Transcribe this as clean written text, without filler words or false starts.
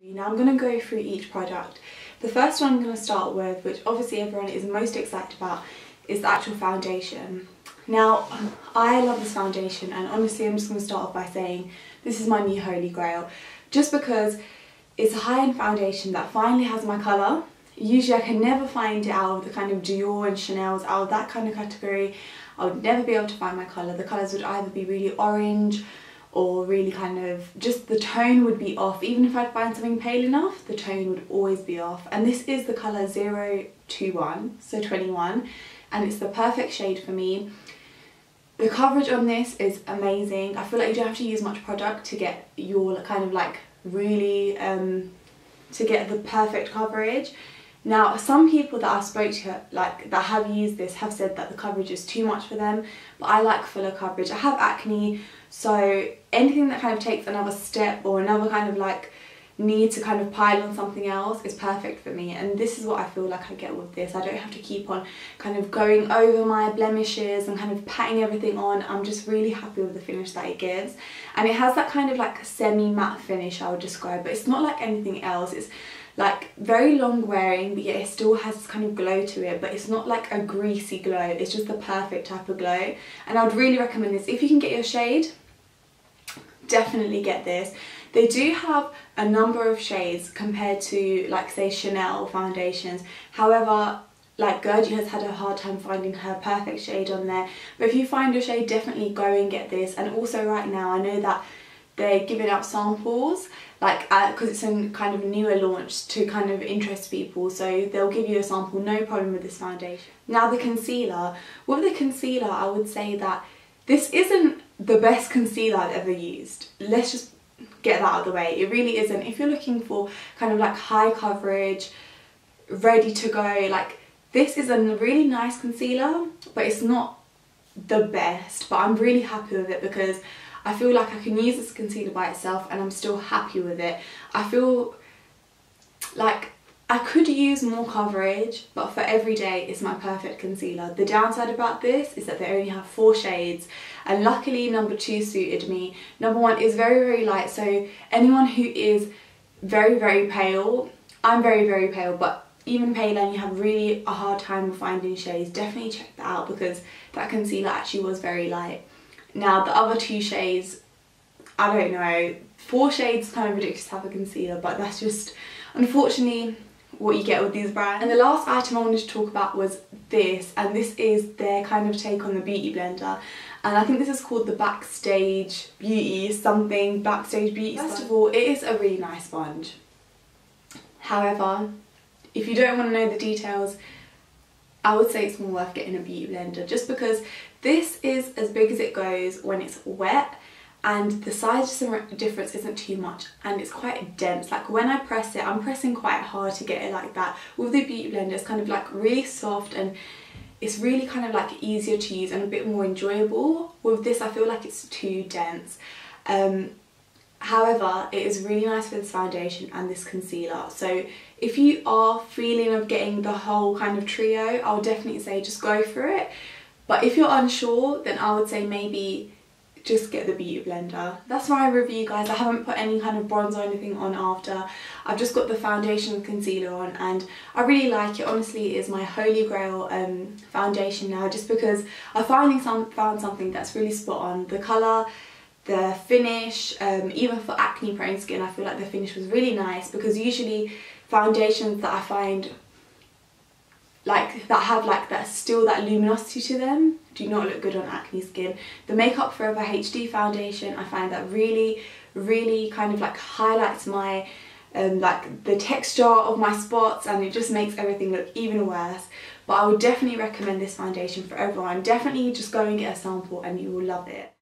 Now I'm going to go through each product. The first one I'm going to start with, which obviously everyone is most excited about, is the actual foundation. Now, I love this foundation, and honestly I'm just going to start off by saying this is my new holy grail. Just because it's a high-end foundation that finally has my colour. Usually I can never find it out of the kind of Dior and Chanel's, out of that kind of category. I would never be able to find my colour. The colours would either be really orange or really kind of, just the tone would be off. Even if I'd find something pale enough, the tone would always be off. And this is the colour 021, so 21, and it's the perfect shade for me. The coverage on this is amazing. I feel like you don't have to use much product to get your kind of like really, to get the perfect coverage. Now, some people that I've spoke to, like that have used this, have said that the coverage is too much for them, but I like fuller coverage. I have acne, so anything that kind of takes another step or another kind of like need to kind of pile on something else is perfect for me, and this is what I feel like I get with this. I don't have to keep on kind of going over my blemishes and kind of patting everything on. I'm just really happy with the finish that it gives, and it has that kind of like semi-matte finish, I would describe, but it's not like anything else. It's like very long wearing, but yet it still has this kind of glow to it, but it's not like a greasy glow. It's just the perfect type of glow, and I would really recommend this. If you can get your shade, definitely get this. They do have a number of shades compared to, like, say Chanel foundations. However, like Gertie has had a hard time finding her perfect shade on there, but if you find your shade, definitely go and get this. And also right now I know that they're giving out samples, like because it's a kind of newer launch to kind of interest people, so they'll give you a sample, no problem with this foundation. Now the concealer. With the concealer, I would say that this isn't the best concealer I've ever used. Let's just get that out of the way. It really isn't. If you're looking for kind of like high coverage, ready to go, like this is a really nice concealer, but it's not the best. But I'm really happy with it because I feel like I can use this concealer by itself and I'm still happy with it. I feel like I could use more coverage, but for every day it's my perfect concealer. The downside about this is that they only have 4 shades, and luckily number 2 suited me. Number 1 is very, very light, so anyone who is very, very pale, I'm very, very pale, but even paler and you have really a hard time finding shades, definitely check that out because that concealer actually was very light. Now the other 2 shades, I don't know, 4 shades kind of ridiculous to have a concealer, but that's just unfortunately what you get with these brands. And the last item I wanted to talk about was this, and this is their kind of take on the beauty blender, and I think this is called the Backstage Beauty something, Backstage Beauty. First of all, it is a really nice sponge. However, if you don't want to know the details, I would say it's more worth getting a beauty blender, just because this is as big as it goes when it's wet, and the size difference isn't too much, and it's quite dense. Like when I press it, I'm pressing quite hard to get it like that. With the beauty blender, it's kind of like really soft and it's really kind of like easier to use and a bit more enjoyable. With this, I feel like it's too dense. However, it is really nice for this foundation and this concealer. So if you are feeling of getting the whole kind of trio, I would definitely say just go for it. But if you're unsure, then I would say maybe just get the beauty blender. That's my review, guys. I haven't put any kind of bronze or anything on after. I've just got the foundation and concealer on, and I really like it. Honestly, it is my holy grail foundation now, just because I finally found something that's really spot on. The colour, the finish, even for acne prone skin, I feel like the finish was really nice, because usually foundations that I find like that have like that still that luminosity to them do not look good on acne skin. The Makeup Forever HD foundation, I find that really, really kind of like highlights my like the texture of my spots, and it just makes everything look even worse. But I would definitely recommend this foundation for everyone. Definitely just go and get a sample and you will love it.